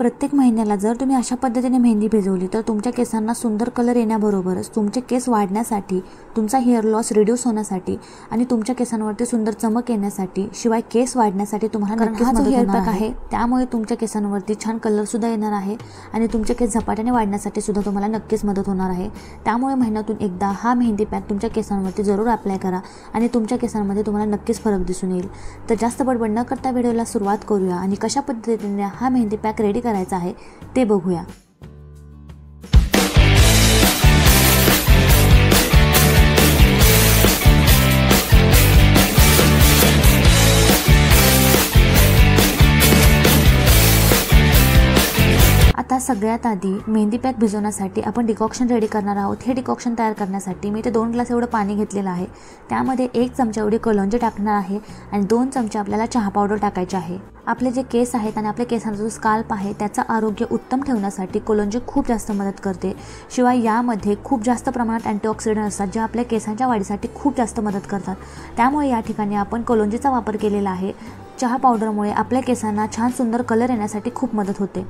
प्रत्येक महिन्याला जर तुम्ही अशा पद्धतीने मेहंदी भिजवली तर तुमच्या केसांना सुंदर कलर येण्याबरोबरच तुमचे केस वाढण्यासाठी, तुमचा हेअर लॉस रिड्यूस होण्यासाठी आणि तुमच्या केसांवरती सुंदर चमक येण्यासाठी, शिवाय केस वाढण्यासाठी तुम्हाला नक्कीच मदत होणार आहे। त्यामुळे तुमच्या केसांवरती छान कलर सुद्धा येणार आहे आणि तुमचे केस झपाट्याने वाढण्यासाठी सुद्धा तुम्हाला नक्कीच मदत होणार आहे। त्यामुळे महिन्यातून एकदा हा मेहंदी पॅक तुमच्या केसांवरती जरूर अप्लाय करा आणि तुमच्या केसांमध्ये तुम्हाला नक्कीच फरक दिसून येईल। तर जास्त बडबड न करता व्हिडिओला सुरुवात करूया आणि कशा पद्धतीने हा मेहंदी पॅक रेडी करायचा आहे ते बघूया। आता सगळ्यात आधी मेहंदी पॅक भिजवण्यासाठी आपण डिकॉक्शन रेडी करणार आहोत। हे डिकॉक्शन तयार करण्यासाठी मी इथे 2 ग्लास एवढं पाणी घेतलेलं आहे। त्यामध्ये 1 चमचा एवढी कलोंजी टाकणार आहे आणि 2 चमचे आपल्याला चहा पावडर टाकायचे आहे। आपले जे केस आहेत आणि आपल्या केसांचा जो स्काल्प आहे त्याचं आरोग्य उत्तम ठेवण्यासाठी कलोंजी खूप जास्त मदत करते। शिवाय यामध्ये खूप जास्त प्रमाणात अँटीऑक्सिडंट असतात जे आपल्या केसांच्या वाढीसाठी खूप जास्त मदत करतात। त्यामुळे या ठिकाणी आपण कलोंजीचा वापर केलेला आहे। चहा पावडरमुळे आपल्या केसांना छान सुंदर कलर येण्यासाठी खूप मदत होते।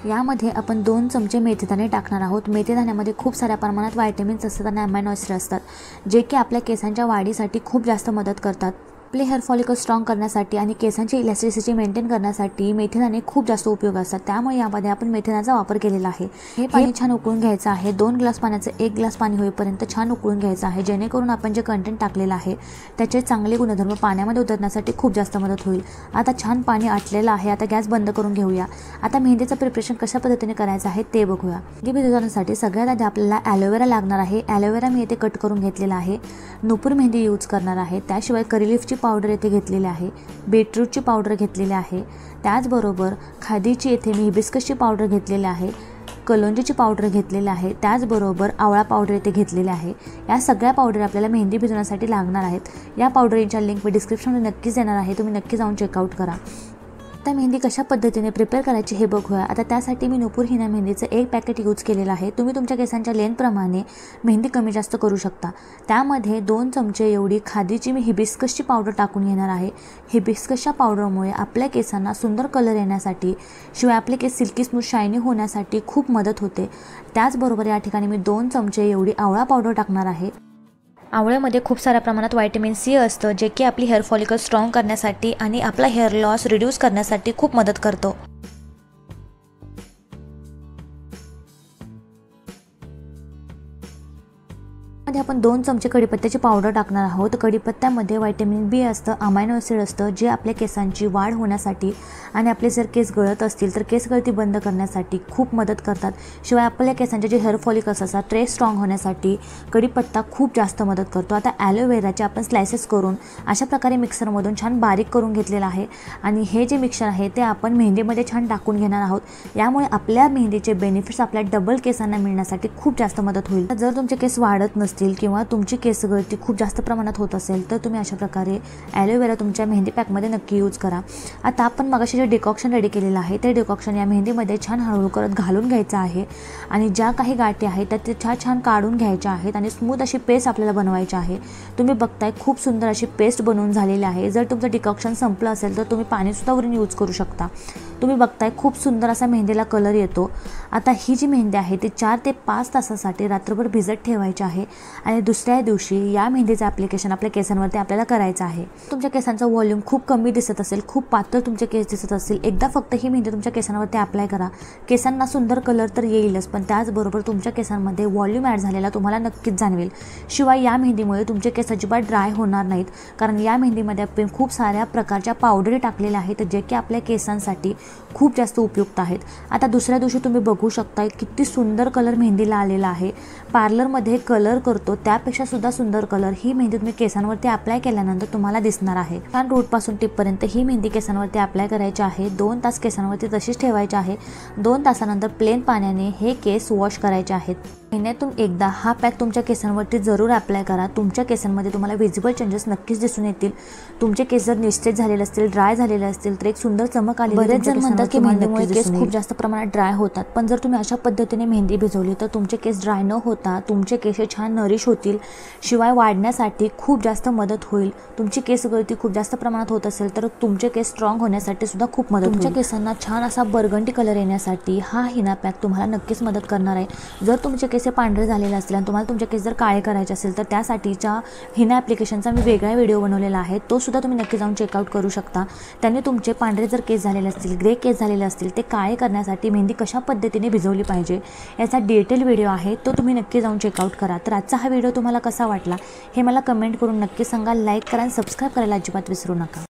यामध्ये आपण 2 चमचे मेथीदाणे टाकणार आहोत। मेथीदाण्यामध्ये खूप साऱ्या प्रमाणात व्हिटॅमिन्स असतात आणि अमायनो ॲसिड असतात जे की आपल्या केसांच्या वाढीसाठी खूप जास्त मदत करतात। आपले हेअर फॉलिकल स्ट्रॉंग करण्यासाठी आणि केसांची इलॅस्टिसिटी मेंटेन करण्यासाठी मेथीदाणे खूप जास्त उपयोग असतात। त्यामुळे यामध्ये आपण मेथीदाण्याचा वापर केलेला आहे। हे पाणी छान उकळून घ्यायचं आहे। 2 ग्लास पाण्याचं 1 ग्लास पाणी होईपर्यंत छान उकळून घ्यायचं आहे जेणेकरून आपण जे कंटेंट टाकलेलं आहे त्याचे चांगले गुणधर्म पाण्यामध्ये उतरण्यासाठी खूप जास्त मदत होईल। आता छान पाणी आटलेलं आहे। आता गॅस बंद करून घेऊया। आता मेहंदीचं प्रिपरेशन कशा पद्धतीने करायचं आहे ते बघूया। मेहंदी भिजवण्यासाठी सगळ्यात आधी आपल्याला ॲलोवेरा लागणार आहे। ॲलोवेरा मी इथे कट करून घेतलेला आहे। नुपूर मेहंदी यूज करणार आहे। त्याशिवाय करी लीफची पावडर येथे घेतलेली आहे। बीटरूटची पावडर घेतलेली आहे। त्याचबरोबर खादीची येथे मी हिबिस्कसची पावडर घेतलेली आहे। कलोंजीची पावडर घेतलेली आहे। त्याचबरोबर आवळा पावडर येथे घेतलेली आहे। या सगळ्या पावडर आपल्याला मेहंदी भिजवण्यासाठी लागणार आहेत। या पावडरच्या लिंक मी डिस्क्रिप्शनमध्ये नक्कीच देणार आहे, तुम्ही नक्की जाऊन चेकआउट करा। आता मेहंदी कशा पद्धतीने प्रिपेअर करायची हे बघूया। आता त्यासाठी मी नुपूर हिना मेहंदीचं 1 पॅकेट यूज केलेलं आहे। तुम्ही तुमच्या केसांच्या लेंथप्रमाणे मेहंदी कमी जास्त करू शकता। त्यामध्ये 2 चमचे एवढी खादीची मी हिबिस्कसची पावडर टाकून घेणार आहे। हिबिस्कसच्या पावडरमुळे आपल्या केसांना सुंदर कलर येण्यासाठी, शिवाय आपले केस सिल्की स्मूथ शायनी होण्यासाठी खूप मदत होते। त्याचबरोबर या ठिकाणी मी 2 चमचे एवढी आवळा पावडर टाकणार आहे। आवळ्यामध्ये खूप साऱ्या प्रमाणात व्हिटॅमिन सी असतं जे की आपली हेअर फॉलिकल स्ट्रॉंग करण्यासाठी आणि आपला हेअर लॉस रिड्यूस करण्यासाठी खूप मदत करतो। मध्ये आपण 2 चमचे कढीपत्त्याची पावडर टाकणार आहोत। कढीपत्त्यामध्ये व्हिटॅमिन बी असतं, अमायनो ॲसिड असतं जे आपल्या केसांची वाढ होण्यासाठी आणि आपले जर केस गळत असतील तर केस गळती बंद करण्यासाठी खूप मदत करतात। शिवाय आपल्या केसांचे जे हेअर फॉलिकल्स असतात ते स्ट्रॉंग होण्यासाठी कढीपत्ता खूप जास्त मदत करतो। आता ॲलोवेराचे आपण स्लायसेस करून अशा प्रकारे मिक्सरमधून छान बारीक करून घेतलेलं आहे आणि हे जे मिक्सर आहे ते आपण मेहंदीमध्ये छान टाकून घेणार आहोत। यामुळे आपल्या मेहंदीचे बेनिफिट्स आपल्या डबल केसांना मिळण्यासाठी खूप जास्त मदत होईल। जर तुमचे केस वाढत नसतील किंवा तुमची केस गळती खूप जास्त प्रमाणात होत असेल तर तुम्ही अशा प्रकारे ॲलोवेरा तुमच्या मेहंदी पॅकमध्ये नक्की यूज करा। आता आपण मगाशी जे डिकॉक्शन रेडी केलेलं आहे ते डिकॉक्शन या मेहंदीमध्ये छान हळूहळू करत घालून घ्यायचं आहे आणि ज्या काही गाठी आहेत त्या ते छान काढून घ्यायच्या आहेत आणि स्मूथ अशी पेस्ट आपल्याला बनवायची आहे। तुम्ही बघताय खूप सुंदर अशी पेस्ट बनवून झालेली आहे। जर तुमचं डिकॉक्शन संपलं असेल तर तुम्ही पाणीसुद्धा वरून यूज करू शकता। तुम्ही बघताय खूप सुंदर असा मेहंदीला कलर येतो। आता ही जी मेहंदी आहे ती 4 ते 5 तासासाठी रात्रभर भिजत ठेवायची आहे आणि दुसऱ्या दिवशी या मेहंदीचं ॲप्लिकेशन आपल्या केसांवरती आपल्याला करायचं आहे। तुमच्या केसांचा व्हॉल्यूम खूप कमी दिसत असेल, खूप पातळ तुमचे केस दिसत असतील, एकदा फक्त ही मेहंदी तुमच्या केसांवरती अप्लाय करा। केसांना सुंदर कलर तर येईलच पण त्याचबरोबर तुमच्या केसांमध्ये व्हॉल्यूम ॲड झालेला तुम्हाला नक्कीच जाणवेल। शिवाय या मेहंदीमुळे तुमचे केस अजिबात ड्राय होणार नाहीत कारण या मेहंदीमध्ये आपण खूप साऱ्या प्रकारच्या पावडरी टाकलेल्या आहेत जे की आपल्या केसांसाठी खूप जास्त उपयुक्त आहेत। आता दुसऱ्या दिवशी तुम्ही बघू शकता किती सुंदर कलर मेहंदीला आलेला आहे। पार्लरमध्ये कलर करतो त्यापेक्षा सुद्धा सुंदर कलर ही मेहंदी तुम्ही केसांवरती अप्लाय केल्यानंतर तुम्हाला दिसणार आहे। छान रूटपासून टिपपर्यंत ही मेहंदी केसांवरती अप्लाय करायची आहे। 2 तास केसांवरती तशीच ठेवायची आहे। 2 तासानंतर प्लेन पाण्याने हे केस वॉश करायचे आहेत। महिन्यातून एकदा हा पॅक तुमच्या केसांवरती जरूर अप्लाय करा. तुमच्या केसांमध्ये तुम्हाला विजिबल चेंजेस नक्कीच दिसून येतील. तुमचे केस जर निस्टेट झालेले असतील, ड्राय झालेले असतील तर एक सुंदर चमक आली. बरेच जण म्हणतात की मेहंदीमुळे केस खूप जास्त प्रमाणात ड्राय होतात, पण जर तुम्ही अशा पद्धतीने मेहंदी भिजवली तर तुमचे केस ड्राय न होता तुमचे केस छान नरिश होतील. शिवाय वाढण्यासाठी खूप जास्त मदत होईल. तुमची केस गळती खूप जास्त प्रमाणात होत असेल तर तुमचे केस स्ट्रॉंग होण्यासाठी सुद्धा खूप मदत होईल. तुमच्या केसांना छान असा बर्गंडी कलर येण्यासाठी हा हिना पॅक तुम्हाला नक्कीच मदत करणार आहे. जर तुमचे केस पांढरे झालेले असतील आणि तुम्हाला तुमचे केस जर काळे करायचे असेल तर त्यासाठीच्या हिना ॲप्लिकेशनचा मी वेगळा व्हिडिओ बनवलेला आहे, तो सुद्धा तुम्ही नक्की जाऊन चेकआउट करू शकता. त्यांनी तुमचे पांढरे जर केस झालेले असतील, ग्रे केस झालेले असतील, ते काळे करण्यासाठी मेहंदी कशा पद्धतीने भिजवली पाहिजे याचा डिटेल व्हिडिओ आहे, तो तुम्ही नक्की जाऊन चेकआउट करा. तर आजचा हा व्हिडिओ तुम्हाला कसा वाटला हे मला कमेंट करून नक्की सांगा. लाईक करा आणि सबस्क्राईब करायला अजिबात विसरू नका.